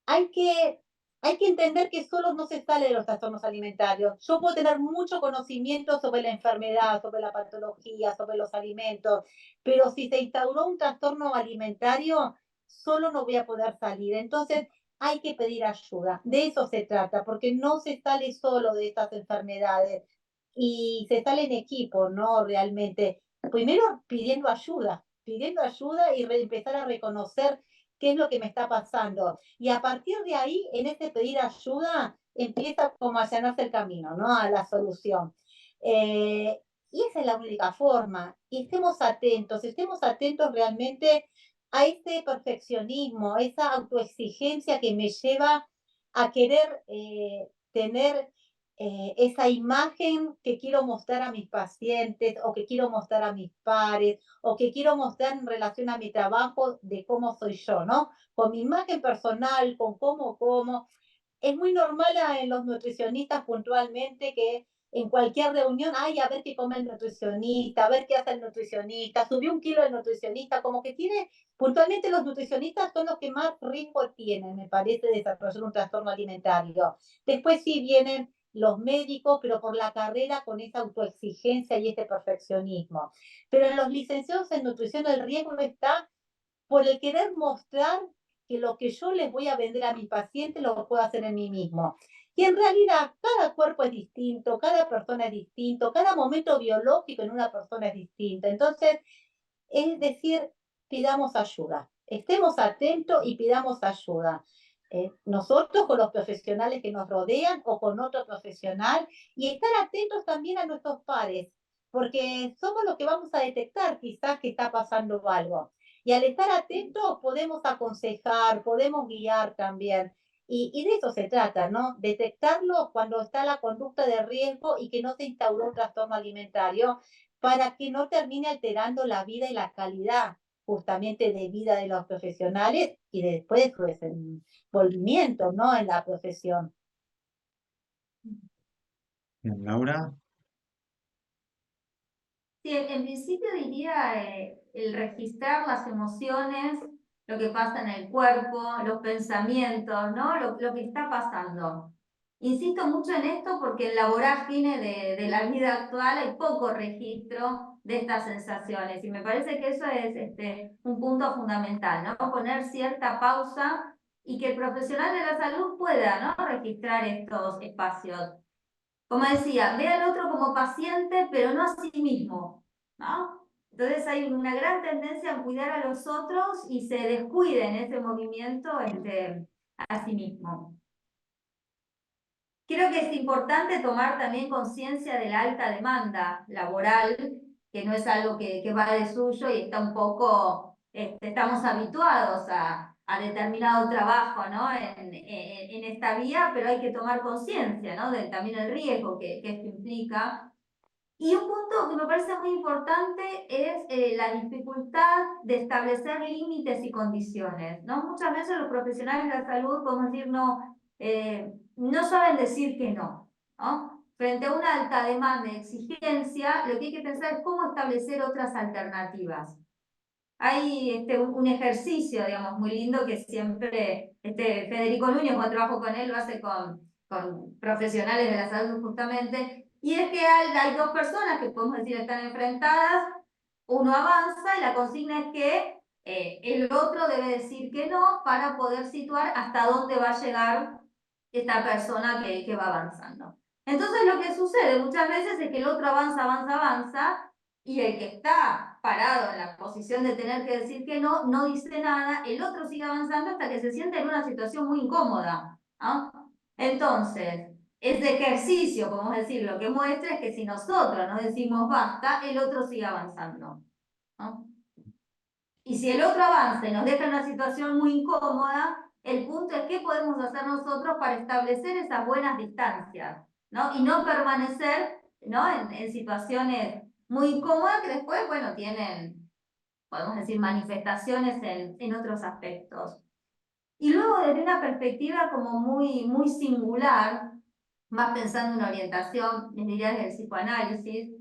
hay que, hay que entender que solo no se sale de los trastornos alimentarios. Yo puedo tener mucho conocimiento sobre la enfermedad, sobre la patología, sobre los alimentos, pero si se instauró un trastorno alimentario, solo no voy a poder salir. Entonces, hay que pedir ayuda. De eso se trata, porque no se sale solo de estas enfermedades y se sale en equipo, ¿no? Realmente. Primero pidiendo ayuda y empezar a reconocer qué es lo que me está pasando. Y a partir de ahí, en ese pedir ayuda, empieza como a allanarse el camino, ¿no? A la solución. Eh, y esa es la única forma. Y estemos atentos realmente a ese perfeccionismo, a esa autoexigencia que me lleva a querer tener esa imagen que quiero mostrar a mis pacientes o que quiero mostrar a mis pares o que quiero mostrar en relación a mi trabajo de cómo soy yo, ¿no? Con mi imagen personal, con cómo como. Es muy normal en los nutricionistas puntualmente que en cualquier reunión, ay, a ver qué come el nutricionista, a ver qué hace el nutricionista, subió 1 kilo el nutricionista, como que tiene, puntualmente los nutricionistas son los que más riesgo tienen, me parece, de desarrollar un trastorno alimentario. Después sí vienen los médicos, pero por la carrera con esa autoexigencia y este perfeccionismo. Pero en los licenciados en nutrición el riesgo está por el querer mostrar que lo que yo les voy a vender a mis pacientes lo puedo hacer en mí mismo. Y en realidad cada cuerpo es distinto, cada persona es distinto, cada momento biológico en una persona es distinto. Entonces, es decir, pidamos ayuda, estemos atentos y pidamos ayuda. Nosotros con los profesionales que nos rodean o con otro profesional y estar atentos también a nuestros pares, porque somos los que vamos a detectar quizás que está pasando algo. Y al estar atentos podemos aconsejar, podemos guiar también. Y de eso se trata, ¿no? Detectarlo cuando está la conducta de riesgo y que no se instauró un trastorno alimentario para que no termine alterando la vida y la calidad justamente de vida de los profesionales y después de su desenvolvimiento, ¿no? En la profesión. Bien, Laura. Sí, en principio diría el registrar las emociones, lo que pasa en el cuerpo, los pensamientos, ¿no? Lo que está pasando. Insisto mucho en esto porque en la vorágine de la vida actual hay poco registro de estas sensaciones y me parece que eso es un punto fundamental, ¿no? Poner cierta pausa y que el profesional de la salud pueda, ¿no? Registrar estos espacios. Como decía, ve al otro como paciente, pero no a sí mismo, ¿no? Entonces hay una gran tendencia a cuidar a los otros y se descuida en ese movimiento a sí mismo. Creo que es importante tomar también conciencia de la alta demanda laboral, que no es algo que va de suyo y está un poco, estamos habituados a determinado trabajo, ¿no? En esta vía, pero hay que tomar conciencia, ¿no? De también el riesgo que esto implica. Y un punto que me parece muy importante es la dificultad de establecer límites y condiciones, ¿no? Muchas veces los profesionales de la salud podemos decir no saben decir que no, ¿no? Frente a una alta demanda y exigencia, lo que hay que pensar es cómo establecer otras alternativas. Hay un ejercicio, digamos, muy lindo que siempre Federico Núñez, cuando trabajo con él, lo hace con profesionales de la salud justamente, y es que hay dos personas que podemos decir están enfrentadas, uno avanza y la consigna es que el otro debe decir que no para poder situar hasta dónde va a llegar esta persona que va avanzando. Entonces lo que sucede muchas veces es que el otro avanza, avanza, avanza, y el que está parado en la posición de tener que decir que no, no dice nada, el otro sigue avanzando hasta que se siente en una situación muy incómoda, ¿no? Entonces, ese ejercicio, podemos decir, lo que muestra es que si nosotros no decimos basta, el otro sigue avanzando, ¿no? Y si el otro avanza y nos deja en una situación muy incómoda, El punto es qué podemos hacer nosotros para establecer esas buenas distancias, ¿no? Y no permanecer, ¿no? En situaciones muy incómodas que después, bueno, tienen, podemos decir, manifestaciones en otros aspectos. Y luego desde una perspectiva como muy singular, más pensando en orientación, les diría desde el psicoanálisis,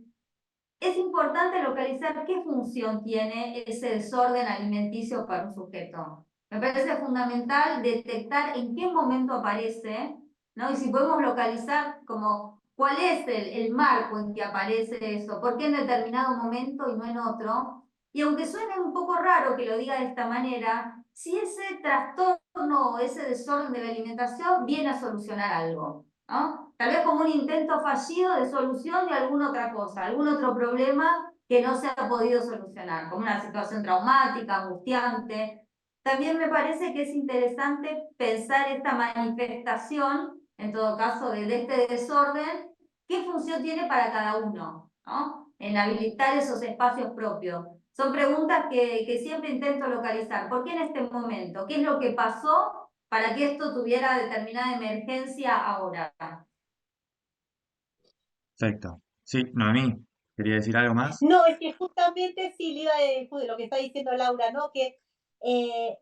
es importante localizar qué función tiene ese desorden alimenticio para un sujeto. Me parece fundamental detectar en qué momento aparece, ¿no? Y si podemos localizar como cuál es el marco en que aparece eso, por qué en determinado momento y no en otro. Y aunque suene un poco raro que lo diga de esta manera, si ese trastorno o ese desorden de la alimentación viene a solucionar algo, ¿no? Tal vez como un intento fallido de solución de alguna otra cosa, algún otro problema que no se ha podido solucionar, como una situación traumática, angustiante. También me parece que es interesante pensar esta manifestación, en todo caso, de este desorden, qué función tiene para cada uno, ¿no? En habilitar esos espacios propios. Son preguntas que siempre intento localizar. ¿Por qué en este momento? ¿Qué es lo que pasó para que esto tuviera determinada emergencia ahora? Perfecto. Sí, Noemí, ¿quería decir algo más? No, es que justamente sí, le iba a decir de lo que está diciendo Laura, ¿no? Que eh,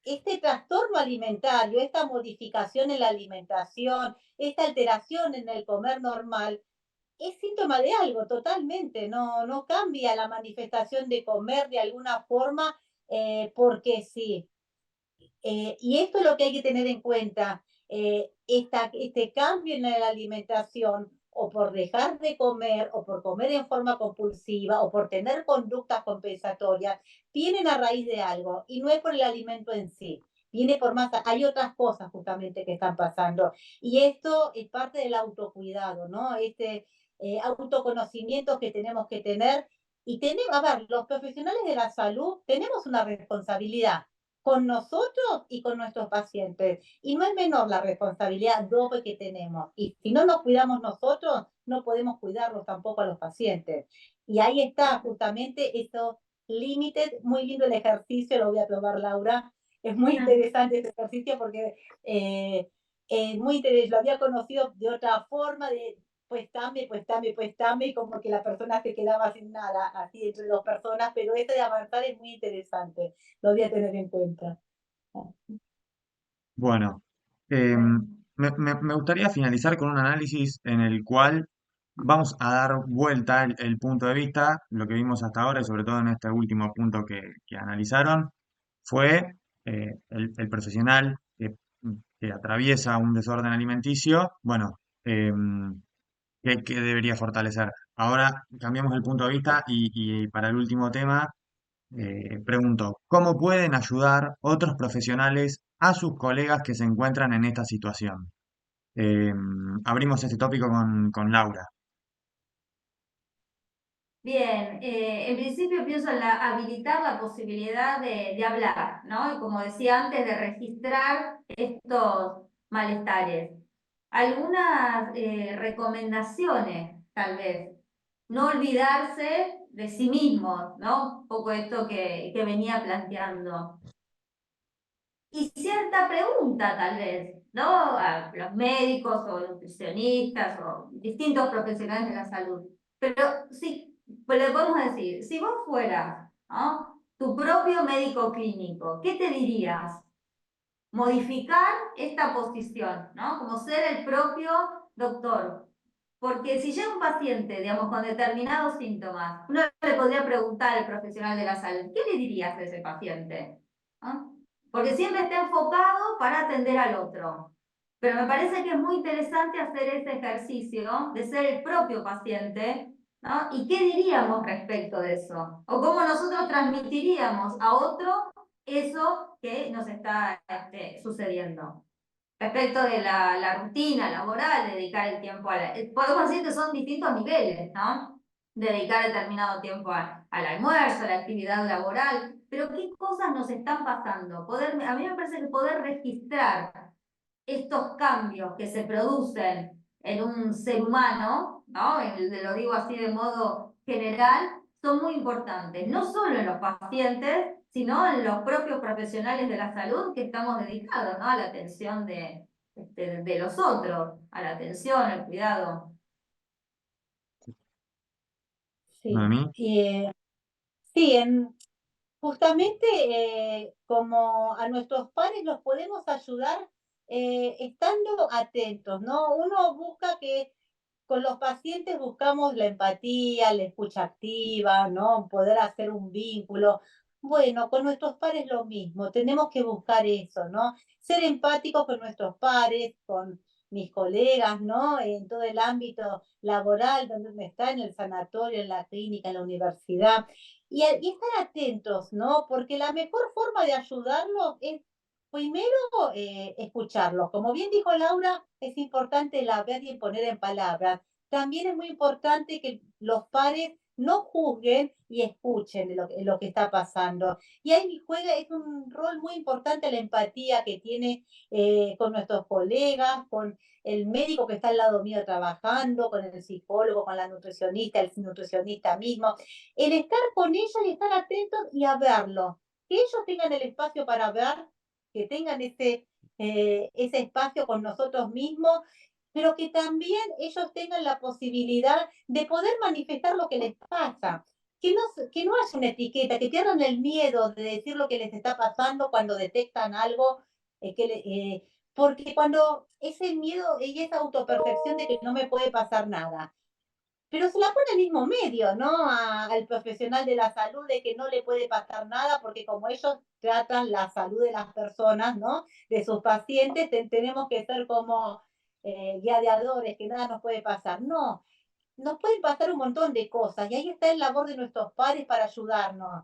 este trastorno alimentario, esta modificación en la alimentación, esta alteración en el comer normal, es síntoma de algo totalmente, no cambia la manifestación de comer de alguna forma porque sí. Y esto es lo que hay que tener en cuenta. Este cambio en la alimentación, o por dejar de comer, o por comer en forma compulsiva, o por tener conductas compensatorias, vienen a raíz de algo, y no es por el alimento en sí. Viene por más, hay otras cosas justamente que están pasando. Y esto es parte del autocuidado, ¿no? Autoconocimiento que tenemos que tener. Y tenemos, a ver, los profesionales de la salud tenemos una responsabilidad con nosotros y con nuestros pacientes. Y no es menor la responsabilidad doble que tenemos. Y si no nos cuidamos nosotros, no podemos cuidarlos tampoco a los pacientes. Y ahí está justamente estos límites. Muy lindo el ejercicio, lo voy a probar, Laura. Es muy interesante este ejercicio porque muy interesante. Lo había conocido de otra forma, de pues dame, y como que la persona se quedaba sin nada, así entre dos personas, pero esto de avanzar es muy interesante, lo voy a tener en cuenta. Bueno, me gustaría finalizar con un análisis en el cual vamos a dar vuelta el punto de vista. Lo que vimos hasta ahora, y sobre todo en este último punto que analizaron, fue el profesional que atraviesa un desorden alimenticio, bueno, que debería fortalecer. Ahora cambiamos el punto de vista y para el último tema pregunto, ¿cómo pueden ayudar otros profesionales a sus colegas que se encuentran en esta situación? Eh, Abrimos este tópico con Laura. Bien, en principio pienso en habilitar la posibilidad de hablar, ¿no? Y como decía antes, de registrar estos malestares. Algunas recomendaciones, tal vez. No olvidarse de sí mismos, ¿no? Un poco esto que venía planteando. Y cierta pregunta, tal vez, ¿no? A los médicos o nutricionistas o distintos profesionales de la salud. Pero sí, pues le podemos decir, si vos fueras, ¿no? Tu propio médico clínico, ¿qué te dirías? Modificar esta posición, ¿no? Como ser el propio doctor. Porque si llega un paciente, digamos, con determinados síntomas, uno le podría preguntar al profesional de la salud, ¿qué le dirías a ese paciente? ¿No? Porque siempre está enfocado para atender al otro. Pero me parece que es muy interesante hacer ese ejercicio de ser el propio paciente, ¿no? ¿Y qué diríamos respecto de eso? O cómo nosotros transmitiríamos a otro eso que nos está sucediendo. Respecto de la rutina laboral, dedicar el tiempo podemos decir que son distintos niveles, ¿no? Dedicar determinado tiempo al almuerzo, a la actividad laboral, pero ¿qué cosas nos están pasando? A mí me parece que poder registrar estos cambios que se producen en un ser humano, ¿no? Lo digo así de modo general, son muy importantes, no solo en los pacientes, sino en los propios profesionales de la salud que estamos dedicados, ¿no? A la atención de los otros, a la atención, al cuidado. Sí, Noemí. sí, justamente como a nuestros pares los podemos ayudar estando atentos, ¿no? Uno busca que con los pacientes buscamos la empatía, la escucha activa, ¿no? Poder hacer un vínculo. Bueno, con nuestros pares lo mismo, tenemos que buscar eso, ¿no? Ser empáticos con nuestros pares, con mis colegas, ¿no? En todo el ámbito laboral, donde uno está, en el sanatorio, en la clínica, en la universidad. Y estar atentos, ¿no? Porque la mejor forma de ayudarlos es primero escucharlos. Como bien dijo Laura, es importante el hablar y el poner en palabras. También es muy importante que los pares no juzguen y escuchen lo que está pasando. Y ahí juega, es un rol muy importante la empatía que tiene con nuestros colegas, con el médico que está al lado mío trabajando, con el psicólogo, con la nutricionista, el nutricionista mismo. El estar con ellos y estar atentos y a verlo. Que ellos tengan el espacio para ver, que tengan ese espacio con nosotros mismos, pero que también ellos tengan la posibilidad de poder manifestar lo que les pasa. Que no haya una etiqueta, que pierdan el miedo de decir lo que les está pasando cuando detectan algo, porque cuando ese miedo y esa autopercepción de que no me puede pasar nada, pero se la pone al mismo medio, ¿no? Al profesional de la salud de que no le puede pasar nada porque como ellos tratan la salud de las personas, ¿no? De sus pacientes, tenemos que ser como guiadores, que nada nos puede pasar. No, nos pueden pasar un montón de cosas y ahí está el labor de nuestros padres para ayudarnos.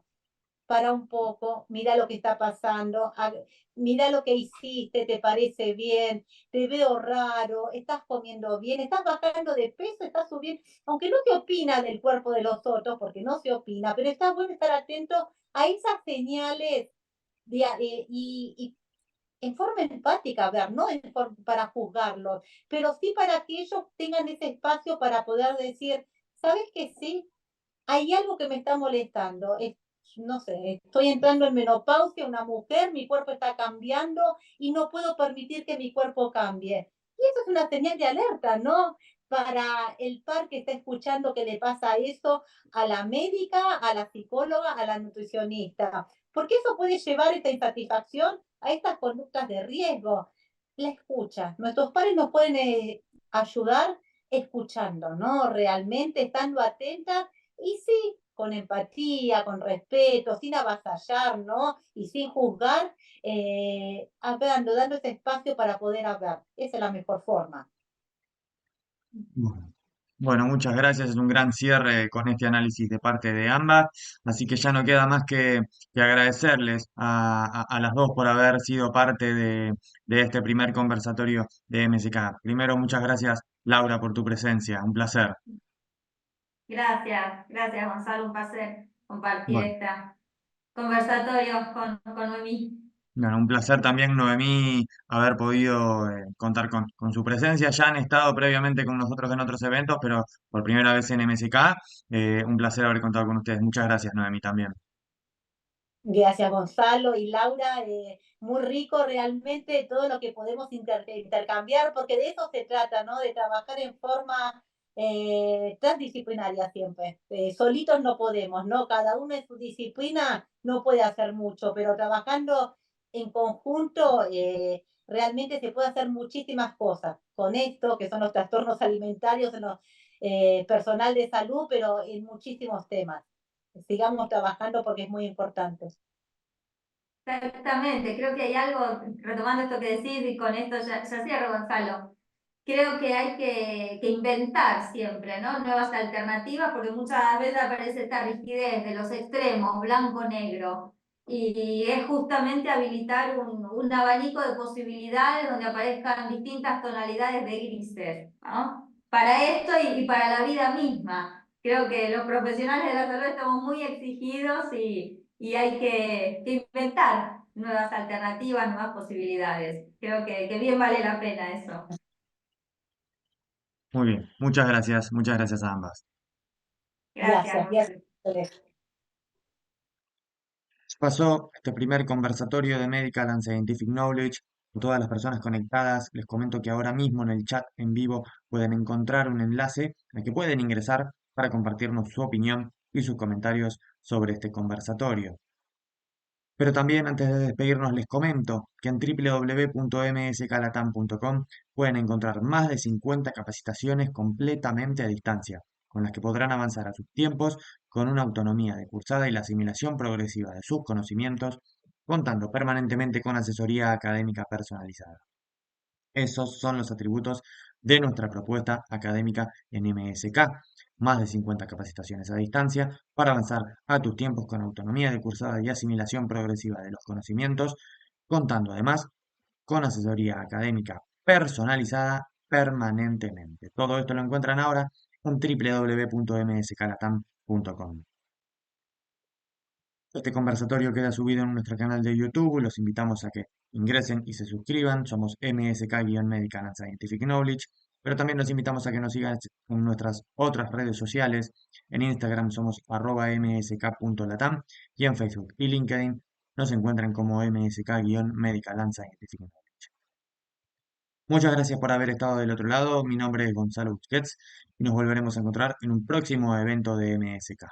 Para un poco, mira lo que está pasando, mira lo que hiciste, te parece bien, te veo raro, estás comiendo bien, estás bajando de peso, estás subiendo, aunque no se opina del cuerpo de los otros, porque no se opina, pero está bueno estar atento a esas señales y en forma empática, a ver, no para juzgarlos, pero sí para que ellos tengan ese espacio para poder decir, ¿sabes que sí? Hay algo que me está molestando. No sé, estoy entrando en menopausia, una mujer, mi cuerpo está cambiando y no puedo permitir que mi cuerpo cambie. Y eso es una señal de alerta, ¿no? Para el par que está escuchando que le pasa eso a la médica, a la psicóloga, a la nutricionista. Porque eso puede llevar esta insatisfacción a estas conductas de riesgo. La escucha. Nuestros pares nos pueden ayudar escuchando, ¿no? Realmente estando atentas y sí, con empatía, con respeto, sin avasallar, ¿no? Y sin juzgar, hablando, dando ese espacio para poder hablar. Esa es la mejor forma. Bueno, Bueno, muchas gracias. Es un gran cierre con este análisis de parte de ambas. Así que ya no queda más que agradecerles a las dos por haber sido parte de este primer conversatorio de MSK. Primero, muchas gracias, Laura, por tu presencia. Un placer. Gracias, gracias Gonzalo, un placer compartir Bueno. esta conversatorio con Noemí. Bueno, un placer también, Noemí, haber podido contar con su presencia. Ya han estado previamente con nosotros en otros eventos, pero por primera vez en MSK. Un placer haber contado con ustedes. Muchas gracias, Noemí, también. Gracias, Gonzalo y Laura. Muy rico realmente todo lo que podemos intercambiar, porque de eso se trata, ¿no? De trabajar en forma transdisciplinaria siempre. Solitos no podemos, ¿no? Cada uno en su disciplina no puede hacer mucho, pero trabajando en conjunto realmente se puede hacer muchísimas cosas con esto, que son los trastornos alimentarios en los personal de salud, pero en muchísimos temas. Sigamos trabajando porque es muy importante. Exactamente, creo que hay algo, retomando esto que decís y con esto ya cierro, Gonzalo. Creo que hay que inventar siempre, ¿no? Nuevas alternativas, porque muchas veces aparece esta rigidez de los extremos, blanco-negro, y es justamente habilitar un abanico de posibilidades donde aparezcan distintas tonalidades de grises, ¿no? Para esto y para la vida misma. Creo que los profesionales de la salud estamos muy exigidos y hay que inventar nuevas alternativas, nuevas posibilidades. Creo que bien vale la pena eso. Muy bien, muchas gracias a ambas. Gracias, Gracias. Gonzalo. Pasó este primer conversatorio de Medical and Scientific Knowledge. A todas las personas conectadas, les comento que ahora mismo en el chat en vivo pueden encontrar un enlace al que pueden ingresar para compartirnos su opinión y sus comentarios sobre este conversatorio. Pero también antes de despedirnos les comento que en www.mscalatam.com pueden encontrar más de 50 capacitaciones completamente a distancia, con las que podrán avanzar a sus tiempos con una autonomía de cursada y la asimilación progresiva de sus conocimientos, contando permanentemente con asesoría académica personalizada. Esos son los atributos de nuestra propuesta académica en MSK. Más de 50 capacitaciones a distancia para avanzar a tus tiempos con autonomía de cursada y asimilación progresiva de los conocimientos, contando además con asesoría académica personalizada permanentemente. Todo esto lo encuentran ahora en www.mscalatam.com. Este conversatorio queda subido en nuestro canal de YouTube. Los invitamos a que ingresen y se suscriban. Somos MSK-Medical and Scientific Knowledge. Pero también los invitamos a que nos sigan en nuestras otras redes sociales. En Instagram somos @msk.latam y en Facebook y LinkedIn nos encuentran como MSK-Medical and Scientific Knowledge. Muchas gracias por haber estado del otro lado. Mi nombre es Gonzalo Busquets y nos volveremos a encontrar en un próximo evento de MSK.